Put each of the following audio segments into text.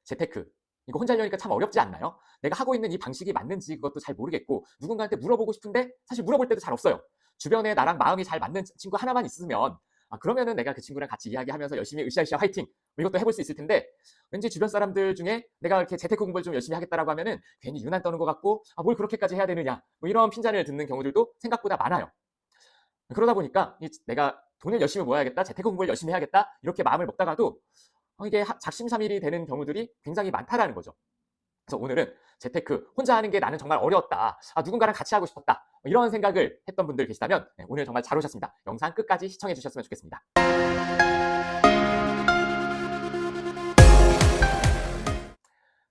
재테크. 이거 혼자 하려니까 참 어렵지 않나요? 내가 하고 있는 이 방식이 맞는지 그것도 잘 모르겠고 누군가한테 물어보고 싶은데 사실 물어볼 때도 잘 없어요. 주변에 나랑 마음이 잘 맞는 친구 하나만 있으면 그러면은 내가 그 친구랑 같이 이야기하면서 열심히 으쌰으쌰 화이팅 이것도 해볼 수 있을 텐데 왠지 주변 사람들 중에 내가 이렇게 재테크 공부를 좀 열심히 하겠다라고 하면은 괜히 유난 떠는 것 같고 뭘 그렇게까지 해야 되느냐 뭐 이런 핀잔을 듣는 경우들도 생각보다 많아요. 그러다 보니까 내가 돈을 열심히 모아야겠다, 재테크 공부를 열심히 해야겠다 이렇게 마음을 먹다가도 이게 작심삼일이 되는 경우들이 굉장히 많다라는 거죠. 그래서 오늘은 재테크 혼자 하는 게 나는 정말 어려웠다. 누군가랑 같이 하고 싶었다. 이런 생각을 했던 분들 계시다면 오늘 정말 잘 오셨습니다. 영상 끝까지 시청해 주셨으면 좋겠습니다.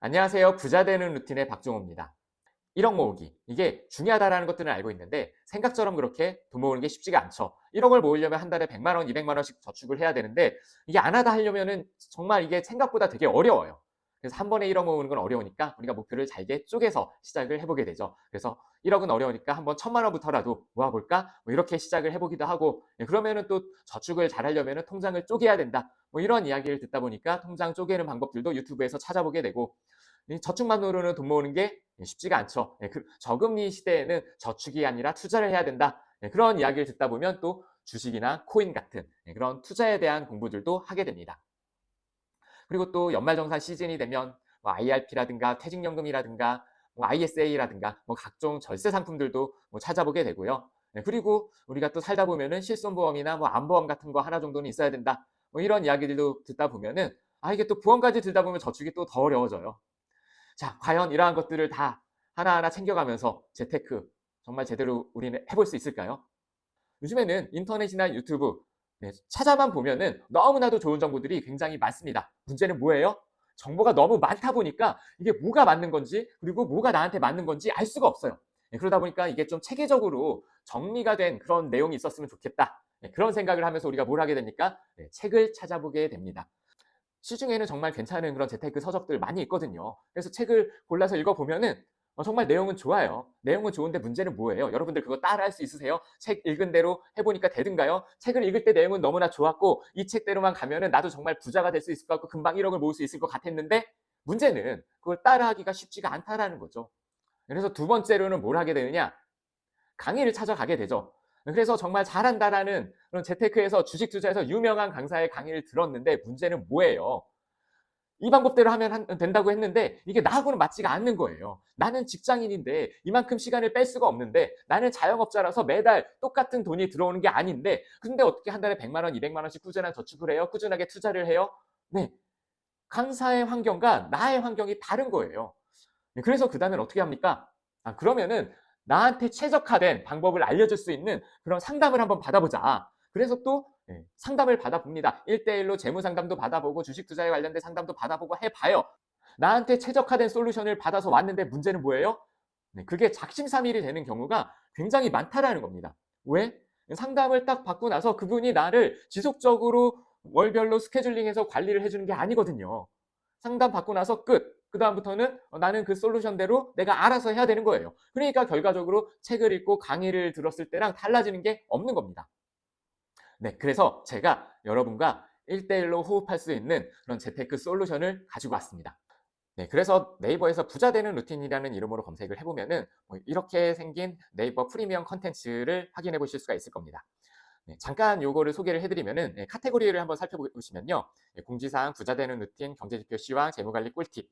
안녕하세요. 부자 되는 루틴의 박종호입니다. 1억 모으기. 이게 중요하다는 것들은 알고 있는데 생각처럼 그렇게 돈 모으는 게 쉽지가 않죠. 1억을 모으려면 한 달에 100만 원, 200만 원씩 저축을 해야 되는데 이게 안 하다 하려면은 정말 이게 생각보다 되게 어려워요. 그래서 한 번에 1억 모으는 건 어려우니까 우리가 목표를 잘게 쪼개서 시작을 해보게 되죠. 그래서 1억은 어려우니까 한번 1000만 원부터라도 모아볼까? 이렇게 시작을 해보기도 하고 그러면은 또 저축을 잘 하려면은 통장을 쪼개야 된다. 이런 이야기를 듣다 보니까 통장 쪼개는 방법들도 유튜브에서 찾아보게 되고 저축만으로는 돈 모으는 게 쉽지가 않죠. 저금리 시대에는 저축이 아니라 투자를 해야 된다. 그런 이야기를 듣다 보면 또 주식이나 코인 같은 그런 투자에 대한 공부들도 하게 됩니다. 그리고 또 연말정산 시즌이 되면 IRP라든가 퇴직연금이라든가 ISA라든가 각종 절세 상품들도 찾아보게 되고요. 그리고 우리가 또 살다 보면은 실손보험이나 안보험 같은 거 하나 정도는 있어야 된다. 이런 이야기들도 듣다 보면은 이게 또 보험까지 들다 보면 저축이 또 더 어려워져요. 자, 과연 이러한 것들을 다 하나하나 챙겨가면서 재테크 정말 제대로 우리는 해볼 수 있을까요? 요즘에는 인터넷이나 유튜브 찾아만 보면은 너무나도 좋은 정보들이 굉장히 많습니다. 문제는 뭐예요? 정보가 너무 많다 보니까 이게 뭐가 맞는 건지 그리고 뭐가 나한테 맞는 건지 알 수가 없어요. 그러다 보니까 이게 좀 체계적으로 정리가 된 그런 내용이 있었으면 좋겠다. 그런 생각을 하면서 우리가 뭘 하게 됩니까? 책을 찾아보게 됩니다. 시중에는 정말 괜찮은 그런 재테크 서적들 많이 있거든요. 그래서 책을 골라서 읽어보면은 정말 내용은 좋아요. 내용은 좋은데 문제는 뭐예요? 여러분들 그거 따라할 수 있으세요? 책 읽은 대로 해보니까 되든가요? 책을 읽을 때 내용은 너무나 좋았고 이 책대로만 가면은 나도 정말 부자가 될 수 있을 것 같고 금방 1억을 모을 수 있을 것 같았는데 문제는 그걸 따라하기가 쉽지가 않다라는 거죠. 그래서 두 번째로는 뭘 하게 되느냐? 강의를 찾아가게 되죠. 그래서 정말 잘한다라는 그런 재테크에서 주식 투자에서 유명한 강사의 강의를 들었는데 문제는 뭐예요? 이 방법대로 하면 된다고 했는데 이게 나하고는 맞지가 않는 거예요. 나는 직장인인데 이만큼 시간을 뺄 수가 없는데 나는 자영업자라서 매달 똑같은 돈이 들어오는 게 아닌데 근데 어떻게 한 달에 100만 원, 200만 원씩 꾸준한 저축을 해요? 꾸준하게 투자를 해요? 네. 강사의 환경과 나의 환경이 다른 거예요. 그래서 그다음엔 어떻게 합니까? 그러면은 나한테 최적화된 방법을 알려줄 수 있는 그런 상담을 한번 받아보자. 그래서 또 상담을 받아봅니다. 1대1로 재무 상담도 받아보고 주식 투자에 관련된 상담도 받아보고 해봐요. 나한테 최적화된 솔루션을 받아서 왔는데 문제는 뭐예요? 그게 작심삼일이 되는 경우가 굉장히 많다라는 겁니다. 왜? 상담을 딱 받고 나서 그분이 나를 지속적으로 월별로 스케줄링해서 관리를 해주는 게 아니거든요. 상담 받고 나서 끝. 그 다음부터는 나는 그 솔루션대로 내가 알아서 해야 되는 거예요. 그러니까 결과적으로 책을 읽고 강의를 들었을 때랑 달라지는 게 없는 겁니다. 네, 그래서 제가 여러분과 1대1로 호흡할 수 있는 그런 재테크 솔루션을 가지고 왔습니다. 네, 그래서 네이버에서 부자 되는 루틴이라는 이름으로 검색을 해보면은 이렇게 생긴 네이버 프리미엄 컨텐츠를 확인해 보실 수가 있을 겁니다. 잠깐 요거를 소개를 해드리면은 카테고리를 한번 살펴보시면요. 공지사항, 부자 되는 루틴, 경제지표 시황, 재무관리 꿀팁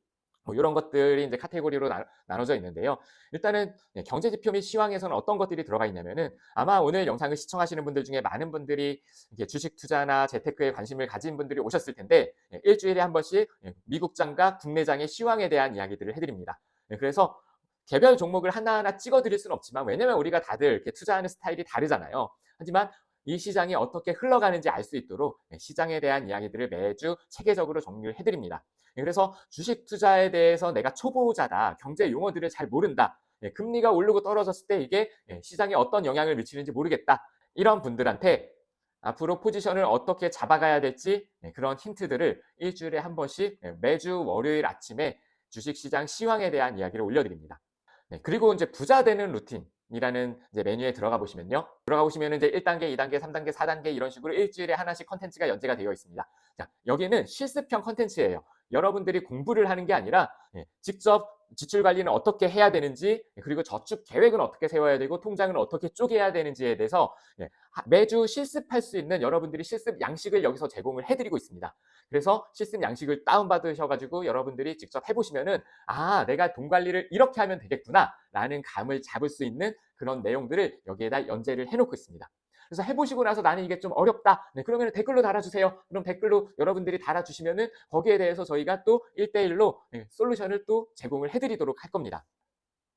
이런 것들이 이제 카테고리로 나눠져 있는데요. 일단은 경제지표 및 시황에서는 어떤 것들이 들어가 있냐면은 아마 오늘 영상을 시청하시는 분들 중에 많은 분들이 주식 투자나 재테크에 관심을 가진 분들이 오셨을 텐데 일주일에 한 번씩 미국장과 국내장의 시황에 대한 이야기들을 해드립니다. 그래서 개별 종목을 하나하나 찍어드릴 수는 없지만 왜냐면 우리가 다들 이렇게 투자하는 스타일이 다르잖아요. 하지만 이 시장이 어떻게 흘러가는지 알 수 있도록 시장에 대한 이야기들을 매주 체계적으로 정리를 해드립니다. 그래서 주식 투자에 대해서 내가 초보자다, 경제 용어들을 잘 모른다, 금리가 오르고 떨어졌을 때 이게 시장에 어떤 영향을 미치는지 모르겠다, 이런 분들한테 앞으로 포지션을 어떻게 잡아가야 될지 그런 힌트들을 일주일에 한 번씩 매주 월요일 아침에 주식시장 시황에 대한 이야기를 올려드립니다. 그리고 이제 부자 되는 루틴, 이라는 이제 메뉴에 들어가 보시면요. 들어가 보시면은 이제 1단계, 2단계, 3단계, 4단계 이런 식으로 일주일에 하나씩 컨텐츠가 연재가 되어 있습니다. 자, 여기는 실습형 컨텐츠예요. 여러분들이 공부를 하는 게 아니라 직접 지출 관리는 어떻게 해야 되는지, 그리고 저축 계획은 어떻게 세워야 되고 통장은 어떻게 쪼개야 되는지에 대해서 매주 실습할 수 있는 여러분들이 실습 양식을 여기서 제공을 해드리고 있습니다. 그래서 실습 양식을 다운받으셔가지고 여러분들이 직접 해보시면은 내가 돈 관리를 이렇게 하면 되겠구나 라는 감을 잡을 수 있는 그런 내용들을 여기에다 연재를 해놓고 있습니다. 그래서 해보시고 나서 나는 이게 좀 어렵다. 네, 그러면 댓글로 달아주세요. 그럼 댓글로 여러분들이 달아주시면은 거기에 대해서 저희가 또 1대1로 솔루션을 또 제공을 해드리도록 할 겁니다.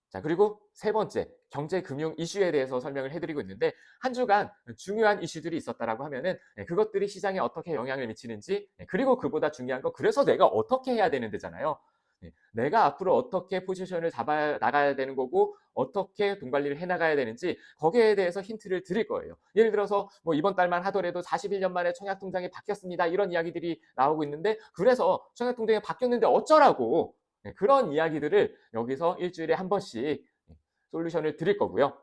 자, 그리고 세 번째, 경제 금융 이슈에 대해서 설명을 해드리고 있는데 한 주간 중요한 이슈들이 있었다라고 하면은 그것들이 시장에 어떻게 영향을 미치는지, 그리고 그보다 중요한 건 그래서 내가 어떻게 해야 되는 데잖아요. 내가 앞으로 어떻게 포지션을 잡아 나가야 되는 거고 어떻게 돈 관리를 해 나가야 되는지 거기에 대해서 힌트를 드릴 거예요. 예를 들어서 뭐 이번 달만 하더라도 41년 만에 청약통장이 바뀌었습니다. 이런 이야기들이 나오고 있는데 그래서 청약통장이 바뀌었는데 어쩌라고 그런 이야기들을 여기서 일주일에 한 번씩 솔루션을 드릴 거고요.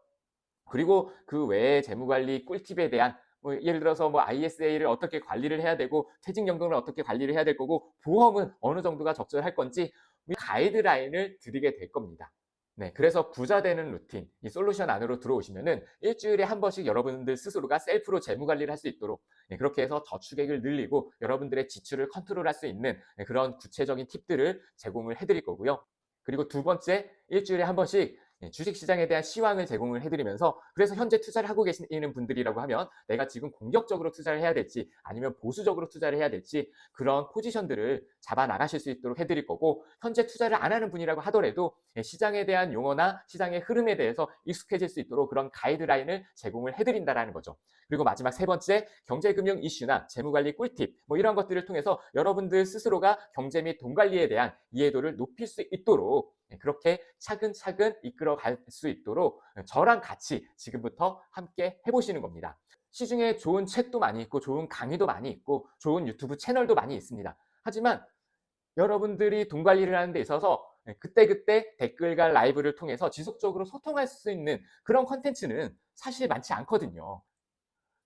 그리고 그 외에 재무관리 꿀팁에 대한 뭐 예를 들어서 뭐 ISA를 어떻게 관리를 해야 되고 퇴직연금을 어떻게 관리를 해야 될 거고 보험은 어느 정도가 적절할 건지 가이드라인을 드리게 될 겁니다. 네, 그래서 부자 되는 루틴, 이 솔루션 안으로 들어오시면은 일주일에 한 번씩 여러분들 스스로가 셀프로 재무 관리를 할 수 있도록 그렇게 해서 저축액을 늘리고 여러분들의 지출을 컨트롤할 수 있는 그런 구체적인 팁들을 제공을 해드릴 거고요. 그리고 두 번째, 일주일에 한 번씩 주식시장에 대한 시황을 제공을 해드리면서 그래서 현재 투자를 하고 계시는 분들이라고 하면 내가 지금 공격적으로 투자를 해야 될지 아니면 보수적으로 투자를 해야 될지 그런 포지션들을 잡아 나가실 수 있도록 해드릴 거고 현재 투자를 안 하는 분이라고 하더라도 시장에 대한 용어나 시장의 흐름에 대해서 익숙해질 수 있도록 그런 가이드라인을 제공을 해드린다는 거죠. 그리고 마지막 세 번째, 경제금융 이슈나 재무관리 꿀팁 뭐 이런 것들을 통해서 여러분들 스스로가 경제 및 돈 관리에 대한 이해도를 높일 수 있도록 그렇게 차근차근 이끌어 갈 수 있도록 저랑 같이 지금부터 함께 해보시는 겁니다. 시중에 좋은 책도 많이 있고 좋은 강의도 많이 있고 좋은 유튜브 채널도 많이 있습니다. 하지만 여러분들이 돈 관리를 하는 데 있어서 그때그때 댓글과 라이브를 통해서 지속적으로 소통할 수 있는 그런 컨텐츠는 사실 많지 않거든요.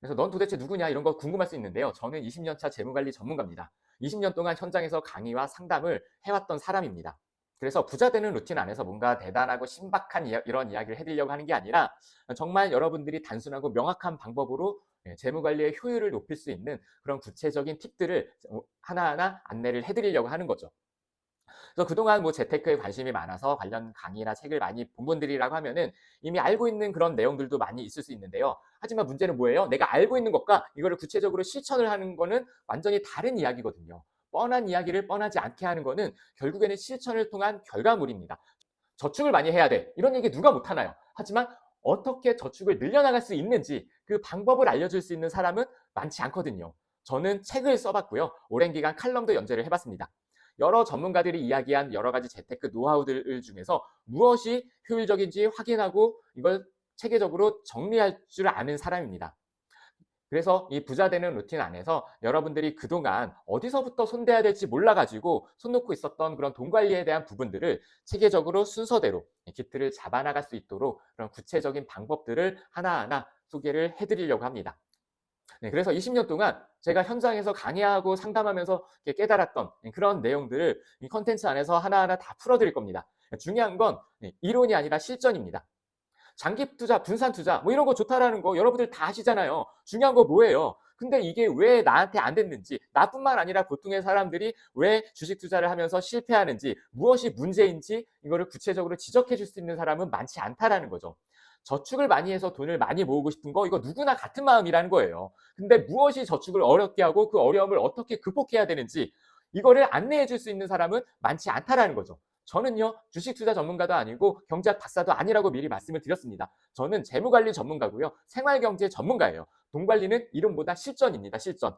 그래서 넌 도대체 누구냐 이런 거 궁금할 수 있는데요. 저는 20년 차 재무관리 전문가입니다. 20년 동안 현장에서 강의와 상담을 해왔던 사람입니다. 그래서 부자 되는 루틴 안에서 뭔가 대단하고 신박한 이런 이야기를 해드리려고 하는 게 아니라 정말 여러분들이 단순하고 명확한 방법으로 재무관리의 효율을 높일 수 있는 그런 구체적인 팁들을 하나하나 안내를 해드리려고 하는 거죠. 그래서 그동안 뭐 재테크에 관심이 많아서 관련 강의나 책을 많이 본 분들이라고 하면은 이미 알고 있는 그런 내용들도 많이 있을 수 있는데요. 하지만 문제는 뭐예요? 내가 알고 있는 것과 이거를 구체적으로 실천을 하는 거는 완전히 다른 이야기거든요. 뻔한 이야기를 뻔하지 않게 하는 거는 결국에는 실천을 통한 결과물입니다. 저축을 많이 해야 돼. 이런 얘기 누가 못하나요? 하지만 어떻게 저축을 늘려나갈 수 있는지 그 방법을 알려줄 수 있는 사람은 많지 않거든요. 저는 책을 써봤고요. 오랜 기간 칼럼도 연재를 해봤습니다. 여러 전문가들이 이야기한 여러 가지 재테크 노하우들 중에서 무엇이 효율적인지 확인하고 이걸 체계적으로 정리할 줄 아는 사람입니다. 그래서 이 부자 되는 루틴 안에서 여러분들이 그동안 어디서부터 손대야 될지 몰라가지고 손 놓고 있었던 그런 돈 관리에 대한 부분들을 체계적으로 순서대로 기틀을 잡아나갈 수 있도록 그런 구체적인 방법들을 하나하나 소개를 해드리려고 합니다. 네, 그래서 20년 동안 제가 현장에서 강의하고 상담하면서 깨달았던 그런 내용들을 이 컨텐츠 안에서 하나하나 다 풀어드릴 겁니다. 중요한 건 이론이 아니라 실전입니다. 장기 투자, 분산 투자 뭐 이런 거 좋다라는 거 여러분들 다 아시잖아요. 중요한 거 뭐예요? 근데 이게 왜 나한테 안 됐는지, 나뿐만 아니라 보통의 사람들이 왜 주식 투자를 하면서 실패하는지, 무엇이 문제인지 이거를 구체적으로 지적해 줄 수 있는 사람은 많지 않다라는 거죠. 저축을 많이 해서 돈을 많이 모으고 싶은 거 이거 누구나 같은 마음이라는 거예요. 근데 무엇이 저축을 어렵게 하고 그 어려움을 어떻게 극복해야 되는지 이거를 안내해 줄 수 있는 사람은 많지 않다라는 거죠. 저는요 주식 투자 전문가도 아니고 경제학 박사도 아니라고 미리 말씀을 드렸습니다. 저는 재무관리 전문가고요. 생활경제 전문가예요. 돈 관리는 이름보다 실전입니다. 실전.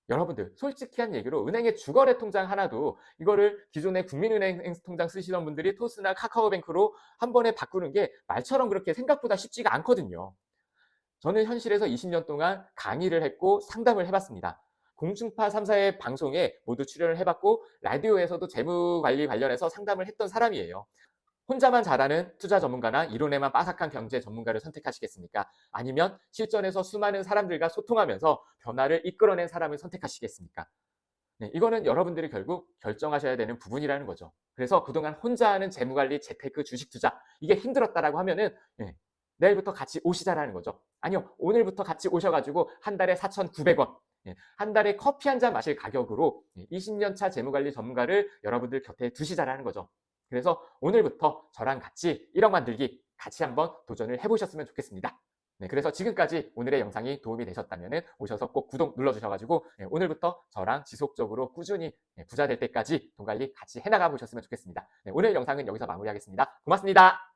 여러분들 솔직히 한 얘기로 은행의 주거래 통장 하나도 이거를 기존의 국민은행 통장 쓰시던 분들이 토스나 카카오뱅크로 한 번에 바꾸는 게 말처럼 그렇게 생각보다 쉽지가 않거든요. 저는 현실에서 20년 동안 강의를 했고 상담을 해봤습니다. 공중파 3사의 방송에 모두 출연을 해봤고 라디오에서도 재무관리 관련해서 상담을 했던 사람이에요. 혼자만 잘하는 투자 전문가나 이론에만 빠삭한 경제 전문가를 선택하시겠습니까? 아니면 실전에서 수많은 사람들과 소통하면서 변화를 이끌어낸 사람을 선택하시겠습니까? 네, 이거는 여러분들이 결국 결정하셔야 되는 부분이라는 거죠. 그래서 그동안 혼자 하는 재무관리, 재테크, 주식 투자 이게 힘들었다라고 하면은 내일부터 같이 오시자라는 거죠. 아니요, 오늘부터 같이 오셔가지고 한 달에 4,900원, 한 달에 커피 한 잔 마실 가격으로 20년 차 재무관리 전문가를 여러분들 곁에 두시자라는 거죠. 그래서 오늘부터 저랑 같이 1억 만들기 같이 한번 도전을 해보셨으면 좋겠습니다. 네, 그래서 지금까지 오늘의 영상이 도움이 되셨다면 오셔서 꼭 구독 눌러주셔가지고 오늘부터 저랑 지속적으로 꾸준히 부자 될 때까지 돈 관리 같이 해나가 보셨으면 좋겠습니다. 네, 오늘 영상은 여기서 마무리하겠습니다. 고맙습니다.